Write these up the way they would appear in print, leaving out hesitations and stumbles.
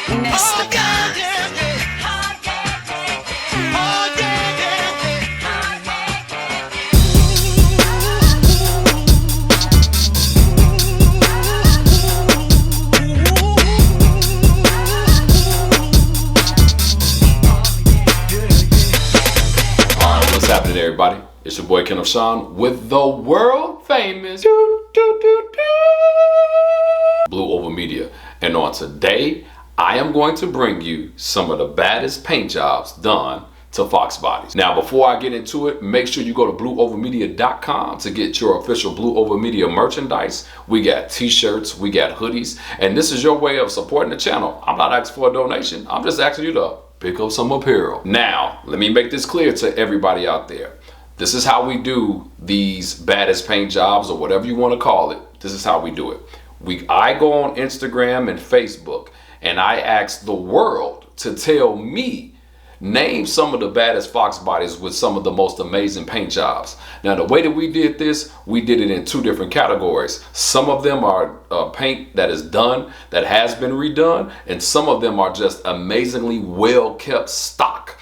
What's happening, everybody? It's your boy Ken Sean with the world famous Blue Oval Media, and on today I am going to bring you some of the baddest paint jobs done to Foxbodies. Now, before I get into it, make sure you go to blueovalmedia.com to get your official Blue Oval Media merchandise. We got t-shirts, we got hoodies, and this is your way of supporting the channel. I'm not asking for a donation, I'm just asking you to pick up some apparel. Now, let me make this clear to everybody out there. This is how we do these baddest paint jobs, or whatever you want to call it. This is how we do it. I go on Instagram and Facebook and I ask the world to tell me, name some of the baddest Foxbodies with some of the most amazing paint jobs. Now, the way that we did this, we did it in two different categories. Some of them are paint that is done, that has been redone, and some of them are just amazingly well kept stock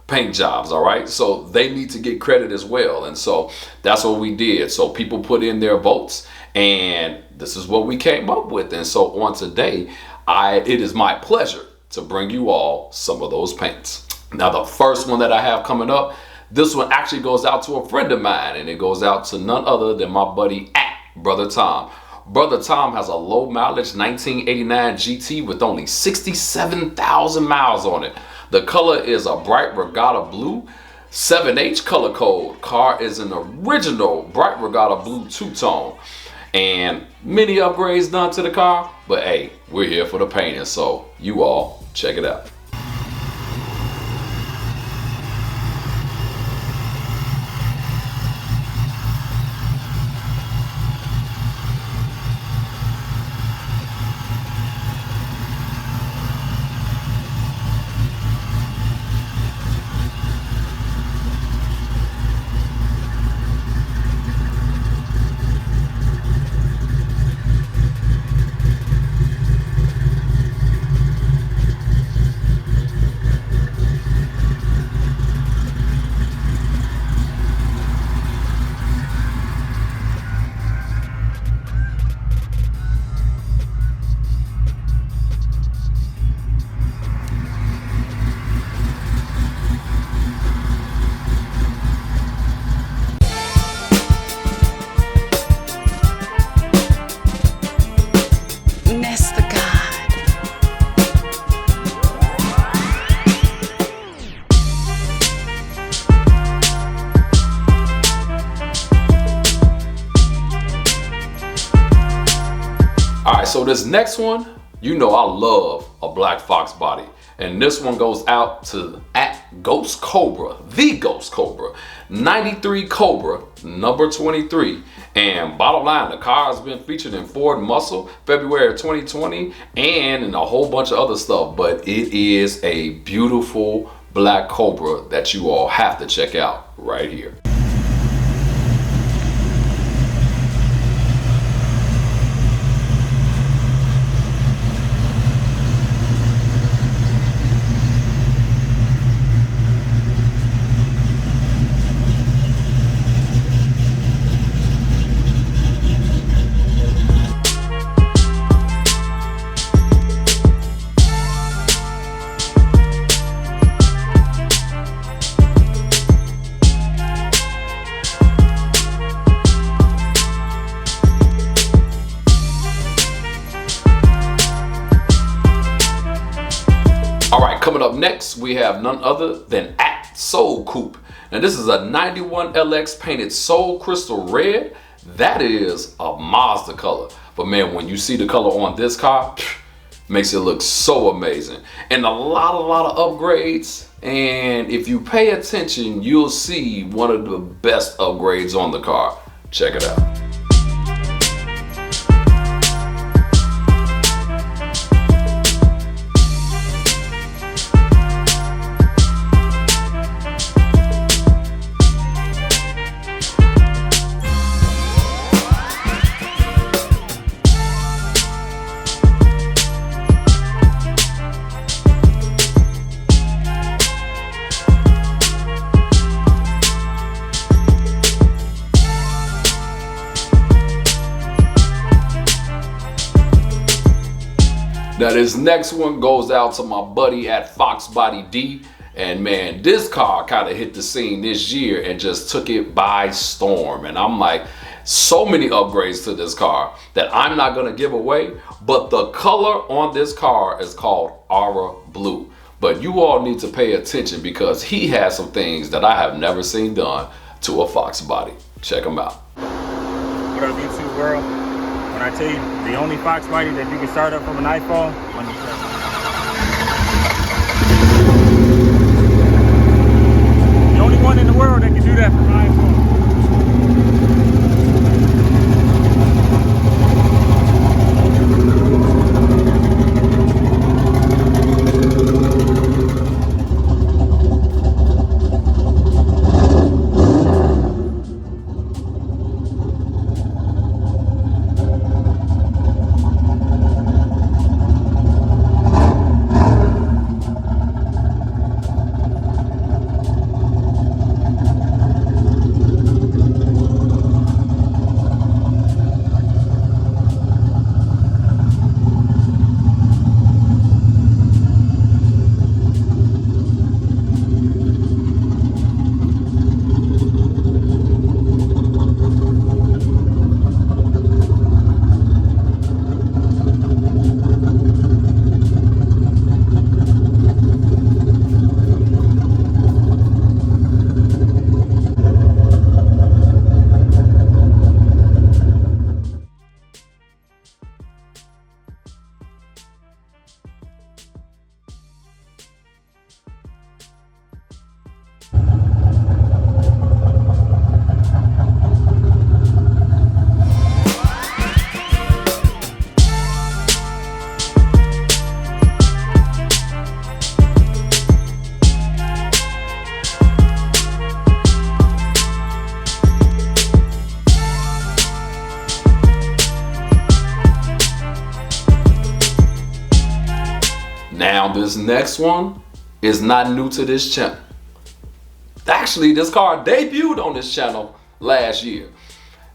paint jobs. All right, so they need to get credit as well, and so that's what we did. So people put in their votes, and this is what we came up with. And so on today, it is my pleasure to bring you all some of those paints. Now, the first one that I have coming up, this one actually goes out to a friend of mine, and it goes out to none other than my buddy Brother Tom. Brother Tom has a low mileage 1989 GT with only 67,000 miles on it. The color is a bright Regatta blue, 7H color code. Car is an original bright Regatta blue two-tone. And many upgrades done to the car, but hey, we're here for the painting, so you all check it out. Alright, so this next one, you know I love a black Foxbody. And this one goes out to Ghost Cobra, the Ghost Cobra, 93 Cobra, number 23. And bottom line, the car has been featured in Ford Muscle, February of 2020, and in a whole bunch of other stuff. But it is a beautiful black Cobra that you all have to check out right here. Coming up next, we have none other than Soul Coupe. Now, this is a 91 LX painted Soul Crystal Red. That is a Mazda color. But man, when you see the color on this car, makes it look so amazing. And a lot of upgrades. And if you pay attention, you'll see one of the best upgrades on the car. Check it out. Now this next one goes out to my buddy at Foxbody D. And man, this car kind of hit the scene this year and just took it by storm. And I'm like, so many upgrades to this car that I'm not gonna give away, but the color on this car is called Aura Blue. But you all need to pay attention because he has some things that I have never seen done to a Foxbody. Check him out. What up, YouTube world? When I tell you the only Foxbody that you can start up from an iPhone, the only one in the world that can do that from an iPhone. Now this next one is not new to this channel. Actually, this car debuted on this channel last year.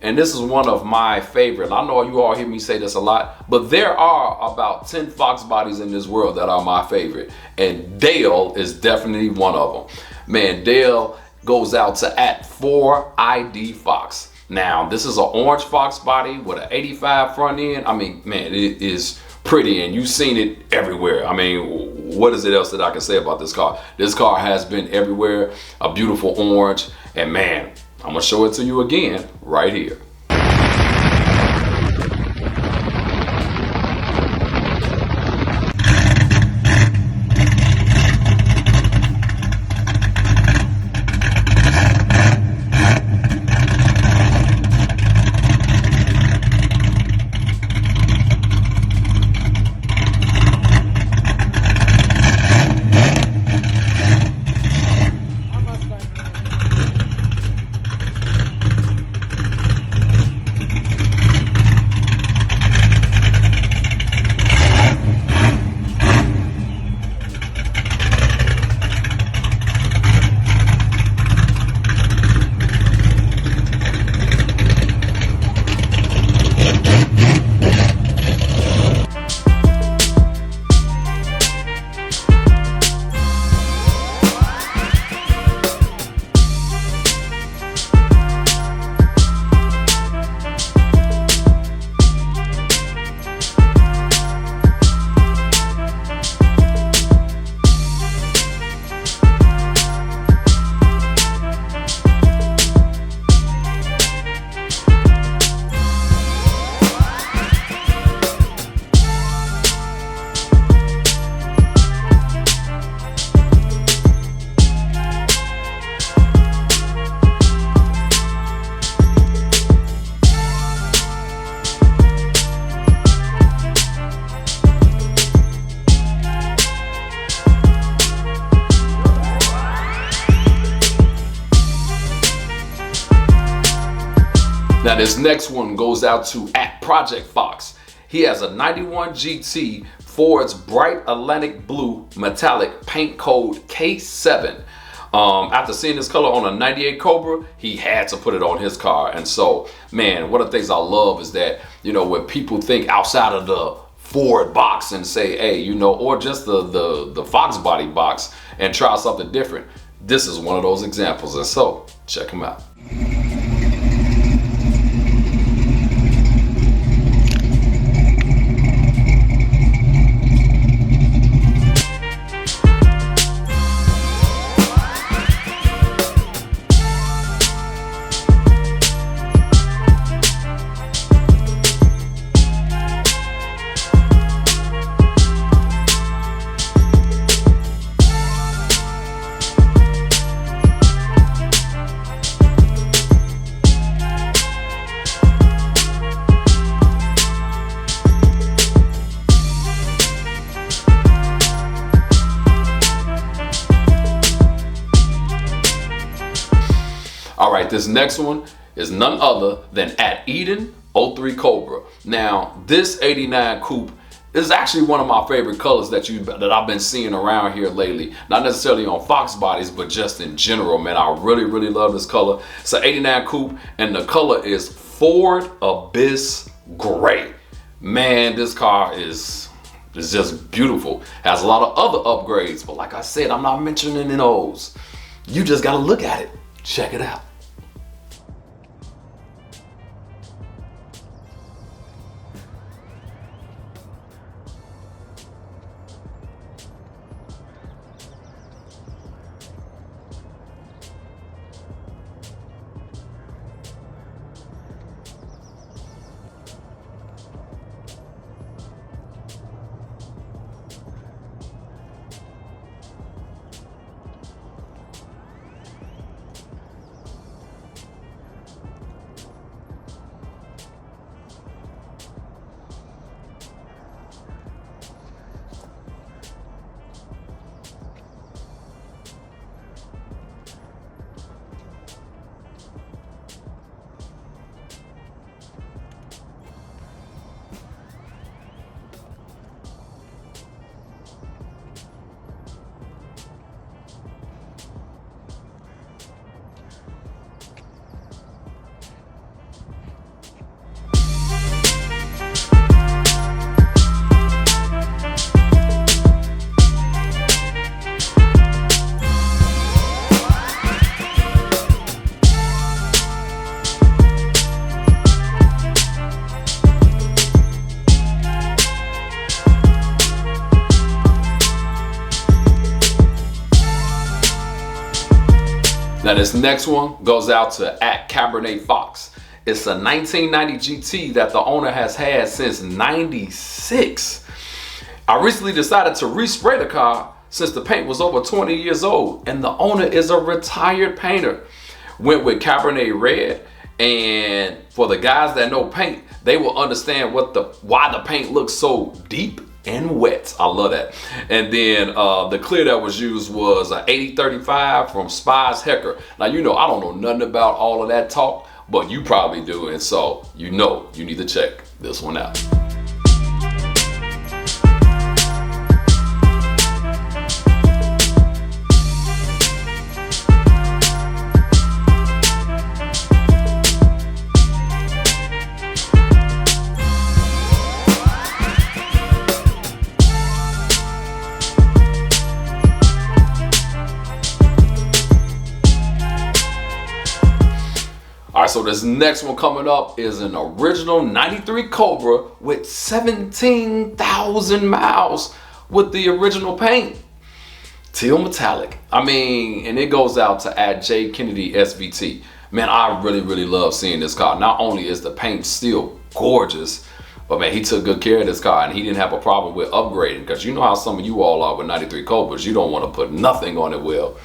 And this is one of my favorite. I know you all hear me say this a lot, but there are about 10 Foxbodies in this world that are my favorite. And Dale is definitely one of them. Man, Dale goes out to @4ID Fox. Now, this is an orange Foxbody with an 85 front end. I mean, man, it is pretty and you've seen it everywhere. I mean, what is it else that I can say about this car? This car has been everywhere, a beautiful orange, and man, I'm gonna show it to you again right here. Now this next one goes out to @ProjectFox. He has a 91 GT Ford's bright Atlantic blue metallic paint code K7. After seeing this color on a 98 Cobra, he had to put it on his car. And so, man, one of the things I love is that, you know, when people think outside of the Ford box and say, hey, you know, or just the Foxbody box and try something different. This is one of those examples, and so check them out. All right, this next one is none other than At Eden 03 Cobra. Now, this 89 coupe is actually one of my favorite colors that I've been seeing around here lately. Not necessarily on Fox bodies, but just in general, man. I really, really love this color. It's an 89 coupe, and the color is Ford Abyss Gray. Man, this car is just beautiful. Has a lot of other upgrades, but like I said, I'm not mentioning those. You just gotta look at it. Check it out. Now this next one goes out to at Cabernet Fox. It's a 1990 GT that the owner has had since 96. I recently decided to respray the car since the paint was over 20 years old, and the owner is a retired painter. Went with Cabernet Red, and for the guys that know paint, they will understand why the paint looks so deep and wet. I love that. And then the clear that was used was an 8035 from Spies Hecker. Now, you know, I don't know nothing about all of that talk, but you probably do, and so you know you need to check this one out. So this next one coming up is an original 93 Cobra with 17,000 miles with the original paint. Teal metallic. I mean, and it goes out to at J Kennedy SVT. Man, I really, really love seeing this car. Not only is the paint still gorgeous, but man, he took good care of this car, and he didn't have a problem with upgrading, because you know how some of you all are with 93 Cobras. You don't want to put nothing on it. Well,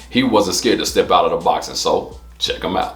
he wasn't scared to step out of the box, and so check him out.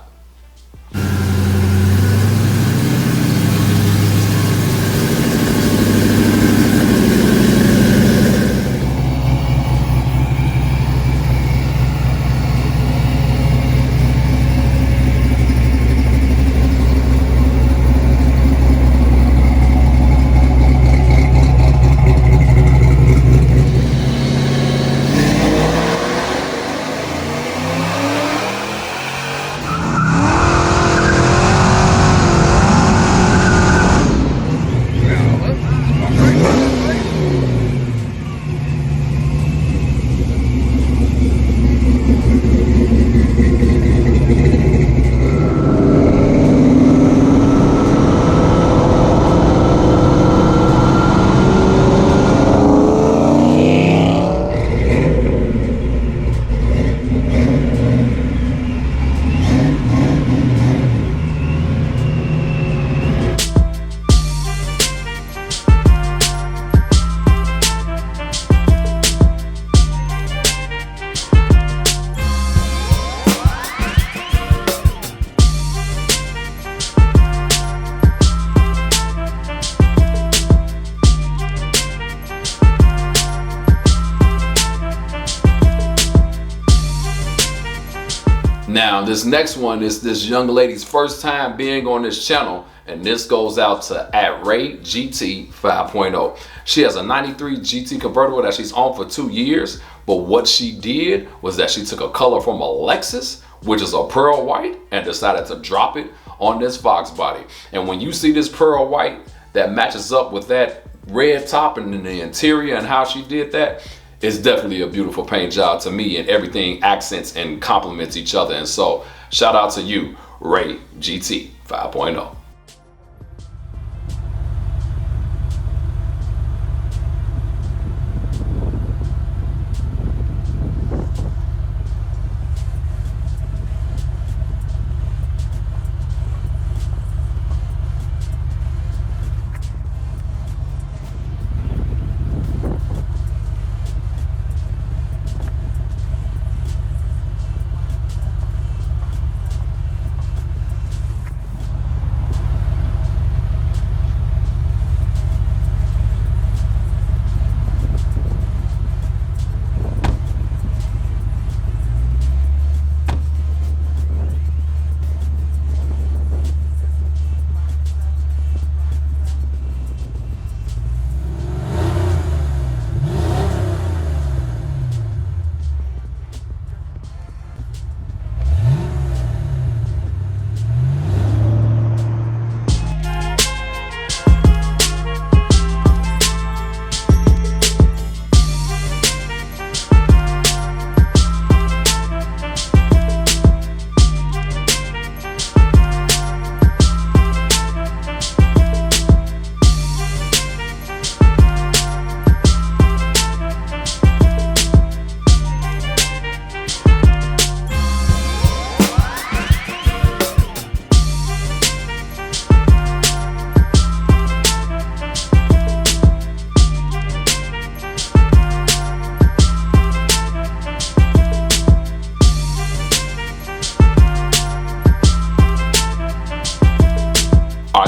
Now, this next one is this young lady's first time being on this channel, and this goes out to @RayGT 5.0. She has a 93 GT convertible that she's owned for 2 years, but what she did was that she took a color from a Lexus, which is a pearl white, and decided to drop it on this Foxbody. And when you see this pearl white that matches up with that red top and the interior and how she did that, it's definitely a beautiful paint job to me, and everything accents and complements each other. And so shout out to you, RayGT 5.0.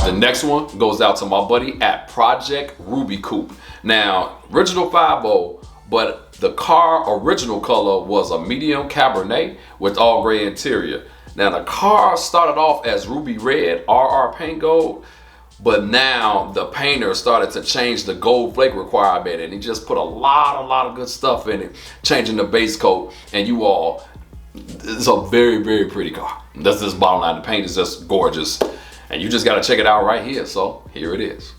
The next one goes out to my buddy at Project Ruby Coupe. Now, original 5.0, but the car original color was a medium Cabernet with all gray interior. Now, the car started off as ruby red, RR paint gold, but now the painter started to change the gold flake requirement, and he just put a lot of good stuff in it, changing the base coat. And you all, it's a very, very pretty car. That's this bottom line. The paint is just gorgeous. And you just got to check it out right here. So here it is.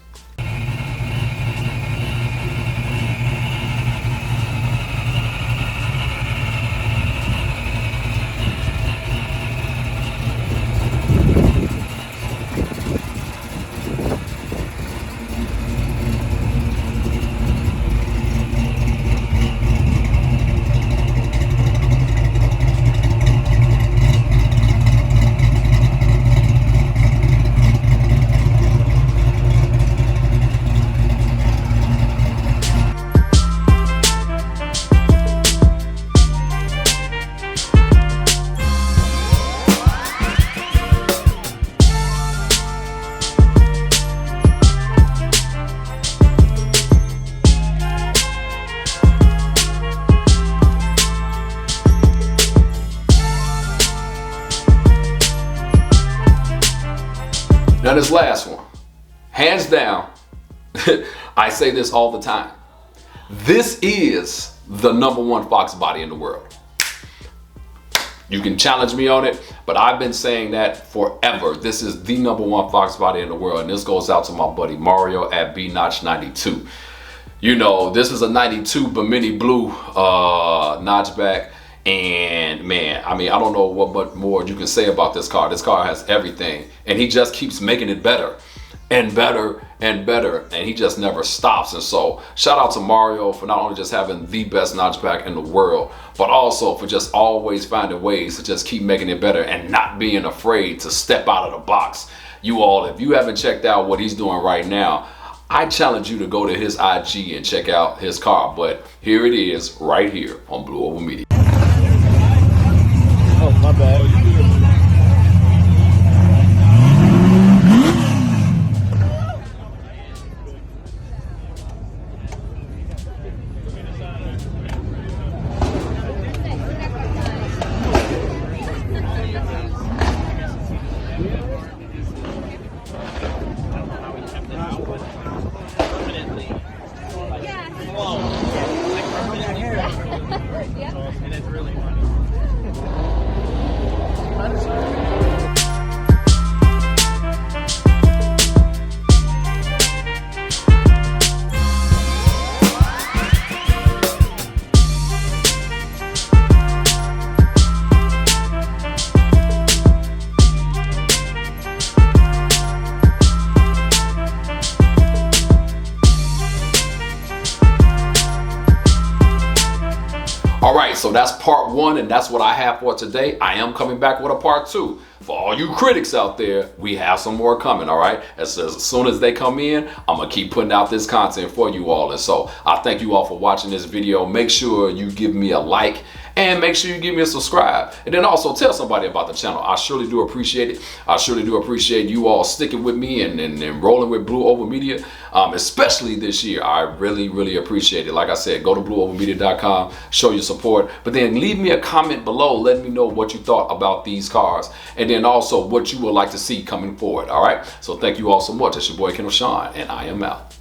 Now this last one, hands down, I say this all the time. This is the #1 Foxbody in the world. You can challenge me on it, but I've been saying that forever. This is the #1 Foxbody in the world, and this goes out to my buddy Mario at BNotch92. You know, this is a 92 Bimini blue notchback. And man, I mean, I don't know what more you can say about this car. This car has everything, and he just keeps making it better and better and better, and he just never stops. And so shout out to Mario for not only just having the best notchback in the world, but also for just always finding ways to just keep making it better and not being afraid to step out of the box. You all, if you haven't checked out what he's doing right now, I challenge you to go to his IG and check out his car. But here it is right here on Blue Oval Media. Oh, my bad. All right, so that's part 1, and that's what I have for today. I am coming back with a part 2. For all you critics out there, we have some more coming, all right? As soon as they come in, I'm going to keep putting out this content for you all. And so I thank you all for watching this video. Make sure you give me a like and make sure you give me a subscribe. And then also tell somebody about the channel. I surely do appreciate it. I surely do appreciate you all sticking with me and rolling with Blue Oval Media, especially this year. I really, really appreciate it. Like I said, go to blueovalmedia.com, show your support, but then leave me a comment below. Let me know what you thought about these cars, and then also what you would like to see coming forward. All right. So thank you all so much. It's your boy Kendall Sean, and I am out.